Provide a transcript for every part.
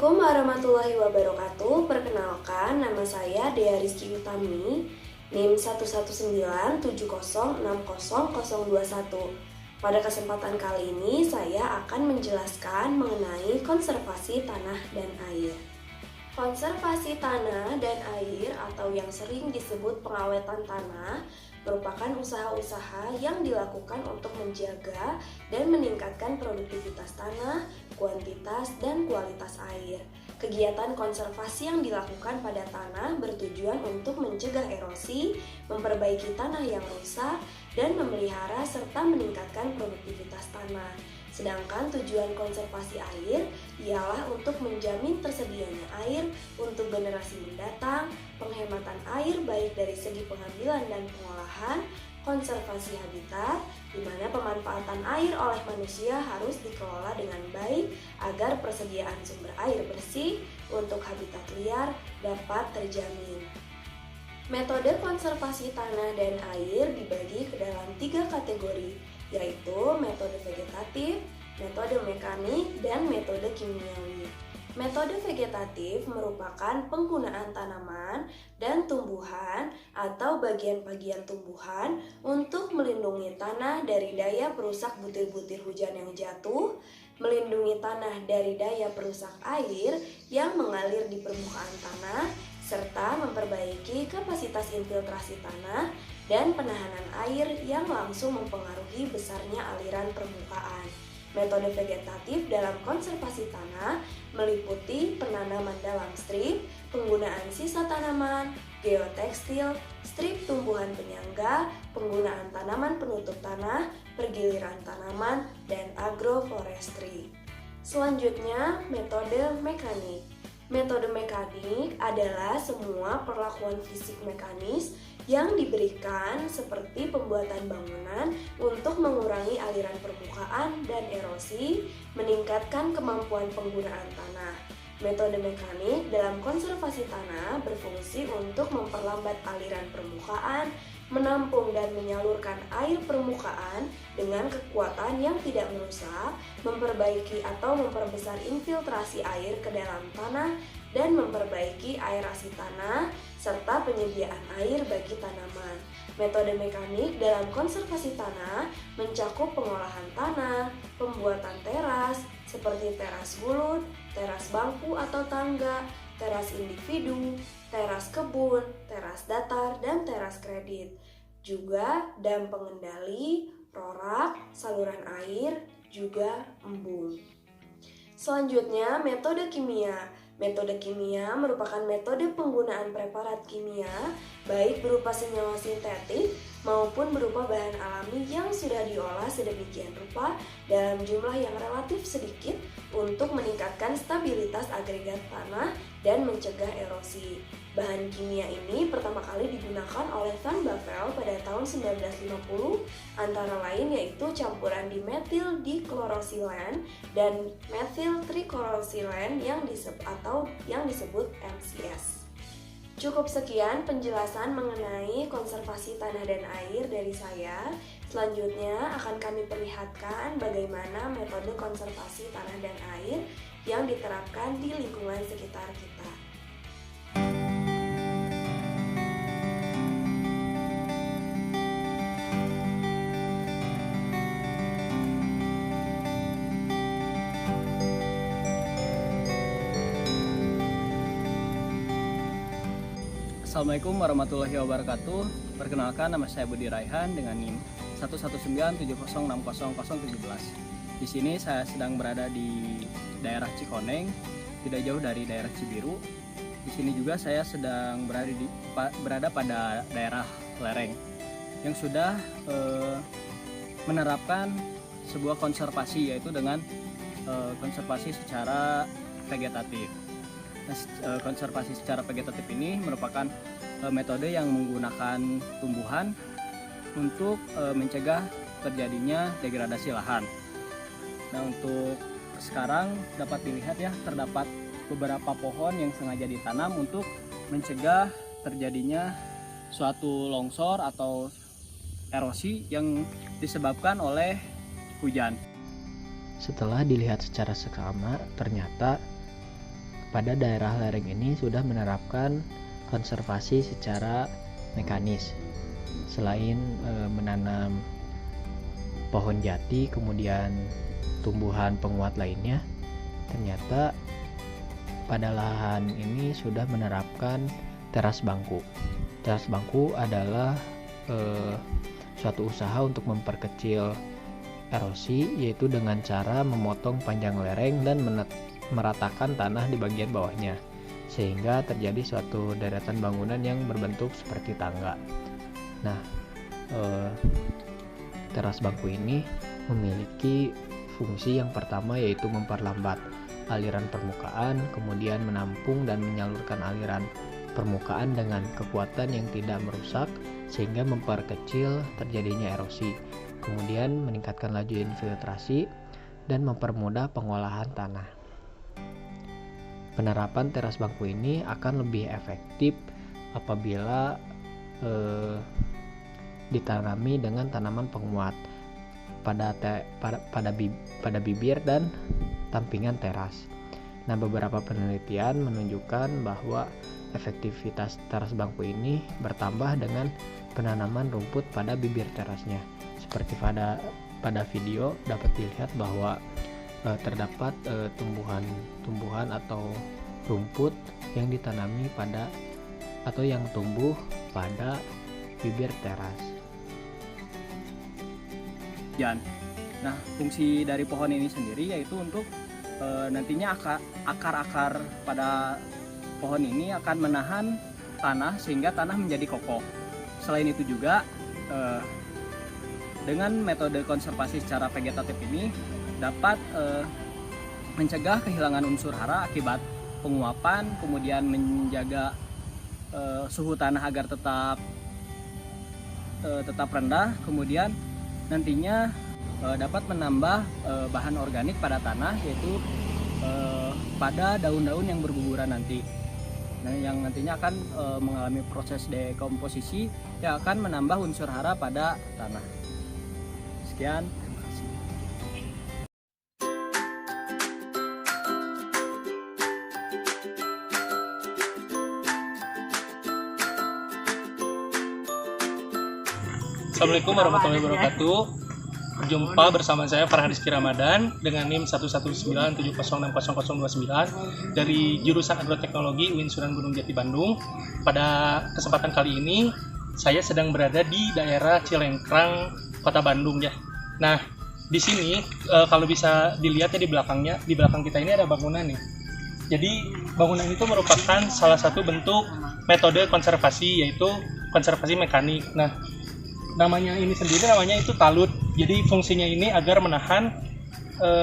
Assalamualaikum warahmatullahi wabarakatuh. Perkenalkan, nama saya Dea Rizky Utami, NIM 11970600021. Pada kesempatan kali ini, saya akan menjelaskan mengenai konservasi tanah dan air. Konservasi tanah dan air atau yang sering disebut pengawetan tanah merupakan usaha-usaha yang dilakukan untuk menjaga dan meningkatkan produktivitas tanah, kuantitas, dan kualitas air. Kegiatan konservasi yang dilakukan pada tanah bertujuan untuk mencegah erosi, memperbaiki tanah yang rusak, dan memelihara serta meningkatkan produktivitas tanah. Sedangkan tujuan konservasi air ialah untuk menjamin tersedianya air untuk generasi mendatang, penghematan air baik dari segi pengambilan dan pengolahan, konservasi habitat, di mana pemanfaatan air oleh manusia harus dikelola dengan baik agar persediaan sumber air bersih untuk habitat liar dapat terjamin. Metode konservasi tanah dan air dibagi ke dalam 3 kategori, yaitu metode vegetatif, metode mekanik, dan metode kimiawi. Metode vegetatif merupakan penggunaan tanaman dan tumbuhan atau bagian-bagian tumbuhan untuk melindungi tanah dari daya perusak butir-butir hujan yang jatuh, melindungi tanah dari daya perusak air yang mengalir di permukaan tanah, serta memperbaiki kapasitas infiltrasi tanah dan penahanan air yang langsung mempengaruhi besarnya aliran permukaan. Metode vegetatif dalam konservasi tanah meliputi penanaman dalam strip, penggunaan sisa tanaman, geotekstil, strip tumbuhan penyangga, penggunaan tanaman penutup tanah, pergiliran tanaman, dan agroforestry. Selanjutnya, metode mekanik. Metode mekanik adalah semua perlakuan fisik mekanis yang diberikan seperti pembuatan bangunan untuk mengurangi aliran permukaan dan erosi, meningkatkan kemampuan penggunaan tanah. Metode mekanik dalam konservasi tanah berfungsi untuk memperlambat aliran permukaan, menampung dan menyalurkan air permukaan dengan kekuatan yang tidak merusak, memperbaiki atau memperbesar infiltrasi air ke dalam tanah, dan memperbaiki aerasi tanah, serta penyediaan air bagi tanaman. Metode mekanik dalam konservasi tanah mencakup pengolahan tanah, pembuatan teras, seperti teras bulut, teras bangku atau tangga, teras individu, teras kebun, teras datar, dan teras kredit. Juga dam pengendali, rorak, saluran air, juga embung. Selanjutnya, metode kimia. Metode kimia merupakan metode penggunaan preparat kimia, baik berupa senyawa sintetik maupun berupa bahan alami yang sudah diolah sedemikian rupa dalam jumlah yang relatif sedikit untuk meningkatkan stabilitas agregat tanah dan mencegah erosi. Bahan kimia ini pertama kali digunakan oleh Van Bavel pada tahun 1950, antara lain yaitu campuran dimetil diklorosilen dan metil triklorosilen yang disebut MCS. Cukup sekian penjelasan mengenai konservasi tanah dan air dari saya. Selanjutnya akan kami perlihatkan bagaimana metode konservasi tanah dan air yang diterapkan di lingkungan sekitar kita. Assalamualaikum warahmatullahi wabarakatuh. Perkenalkan, nama saya Budi Raihan dengan NIM 11970600017. Di sini saya sedang berada di daerah Cikoneng, tidak jauh dari daerah Cibiru. Di sini juga saya sedang berada pada daerah lereng yang sudah menerapkan sebuah konservasi, yaitu dengan konservasi secara vegetatif. Konservasi secara vegetatif ini merupakan metode yang menggunakan tumbuhan untuk mencegah terjadinya degradasi lahan. Nah, untuk sekarang dapat dilihat ya, terdapat beberapa pohon yang sengaja ditanam untuk mencegah terjadinya suatu longsor atau erosi yang disebabkan oleh hujan. Setelah dilihat secara seksama, ternyata pada daerah lereng ini sudah menerapkan konservasi secara mekanis. Selain menanam pohon jati, kemudian tumbuhan penguat lainnya, ternyata pada lahan ini sudah menerapkan teras bangku. Teras bangku adalah suatu usaha untuk memperkecil erosi, yaitu dengan cara memotong panjang lereng dan meratakan tanah di bagian bawahnya, sehingga terjadi suatu deretan bangunan yang berbentuk seperti tangga. Nah, teras bangku ini memiliki fungsi yang pertama, yaitu memperlambat aliran permukaan, kemudian menampung dan menyalurkan aliran permukaan dengan kekuatan yang tidak merusak, sehingga memperkecil terjadinya erosi, kemudian meningkatkan laju infiltrasi dan mempermudah pengolahan tanah. Penerapan teras bangku ini akan lebih efektif apabila ditanami dengan tanaman penguat pada bibir dan tampingan teras. Nah, beberapa penelitian menunjukkan bahwa efektivitas teras bangku ini bertambah dengan penanaman rumput pada bibir terasnya. Seperti pada video dapat dilihat bahwa terdapat tumbuhan atau rumput yang ditanami pada atau yang tumbuh pada bibir teras. Nah, fungsi dari pohon ini sendiri yaitu untuk nantinya akar-akar pada pohon ini akan menahan tanah sehingga tanah menjadi kokoh. Selain itu juga dengan metode konservasi secara vegetatif ini dapat mencegah kehilangan unsur hara akibat penguapan, kemudian menjaga suhu tanah agar tetap rendah, kemudian nantinya dapat menambah bahan organik pada tanah, yaitu pada daun-daun yang berguguran nanti. Nah, yang nantinya akan mengalami proses dekomposisi yang akan menambah unsur hara pada tanah. Sekian, terima kasih. Assalamualaikum warahmatullahi wabarakatuh. Berjumpa bersama saya Farhan Rizky Ramadan dengan NIM 11970600029 dari jurusan Agroteknologi UIN Sunan Gunung Jati Bandung. Pada kesempatan kali ini saya sedang berada di daerah Cilengkrang, Kota Bandung ya. Nah, di sini kalau bisa dilihat ya di belakang kita ini ada bangunan nih. Jadi bangunan itu merupakan salah satu bentuk metode konservasi, yaitu konservasi mekanik. Nah, namanya itu talut. Jadi fungsinya ini agar menahan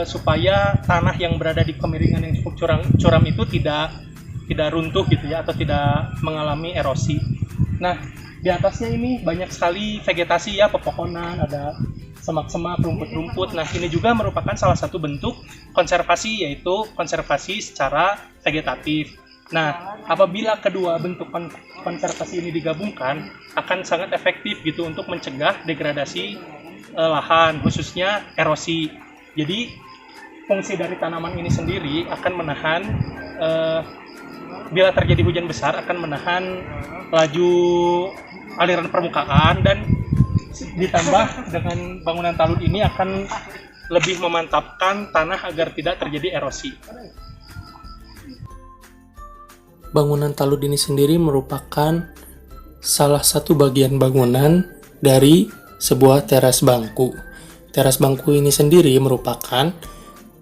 supaya tanah yang berada di kemiringan yang cukup curam itu tidak runtuh gitu ya, atau tidak mengalami erosi. Nah, di atasnya ini banyak sekali vegetasi ya, pepohonan, ada semak-semak, rumput-rumput. Nah, ini juga merupakan salah satu bentuk konservasi, yaitu konservasi secara vegetatif. Nah, apabila kedua bentuk konservasi ini digabungkan, akan sangat efektif gitu untuk mencegah degradasi lahan, khususnya erosi. Jadi, fungsi dari tanaman ini sendiri akan menahan, bila terjadi hujan besar, akan menahan laju aliran permukaan, dan ditambah dengan bangunan talut ini akan lebih memantapkan tanah agar tidak terjadi erosi. Bangunan talut ini sendiri merupakan salah satu bagian bangunan dari sebuah teras bangku. Teras bangku ini sendiri merupakan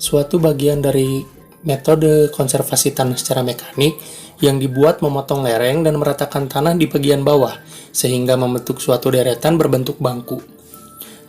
suatu bagian dari metode konservasi tanah secara mekanik yang dibuat memotong lereng dan meratakan tanah di bagian bawah sehingga membentuk suatu deretan berbentuk bangku.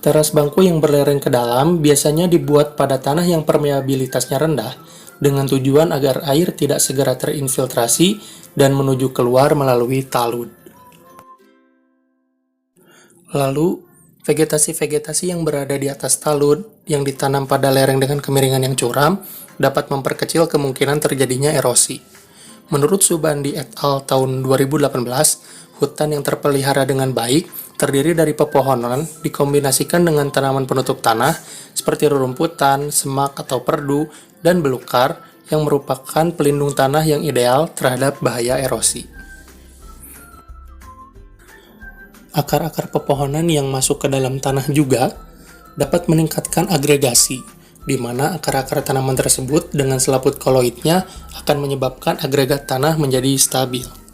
Teras bangku yang berlereng ke dalam biasanya dibuat pada tanah yang permeabilitasnya rendah dengan tujuan agar air tidak segera terinfiltrasi dan menuju keluar melalui talut. Lalu, vegetasi-vegetasi yang berada di atas talut yang ditanam pada lereng dengan kemiringan yang curam dapat memperkecil kemungkinan terjadinya erosi. Menurut Subandi et al. Tahun 2018, hutan yang terpelihara dengan baik terdiri dari pepohonan dikombinasikan dengan tanaman penutup tanah seperti rerumputan, semak atau perdu, dan belukar yang merupakan pelindung tanah yang ideal terhadap bahaya erosi. Akar-akar pepohonan yang masuk ke dalam tanah juga dapat meningkatkan agregasi, di mana akar-akar tanaman tersebut dengan selaput koloidnya akan menyebabkan agregat tanah menjadi stabil.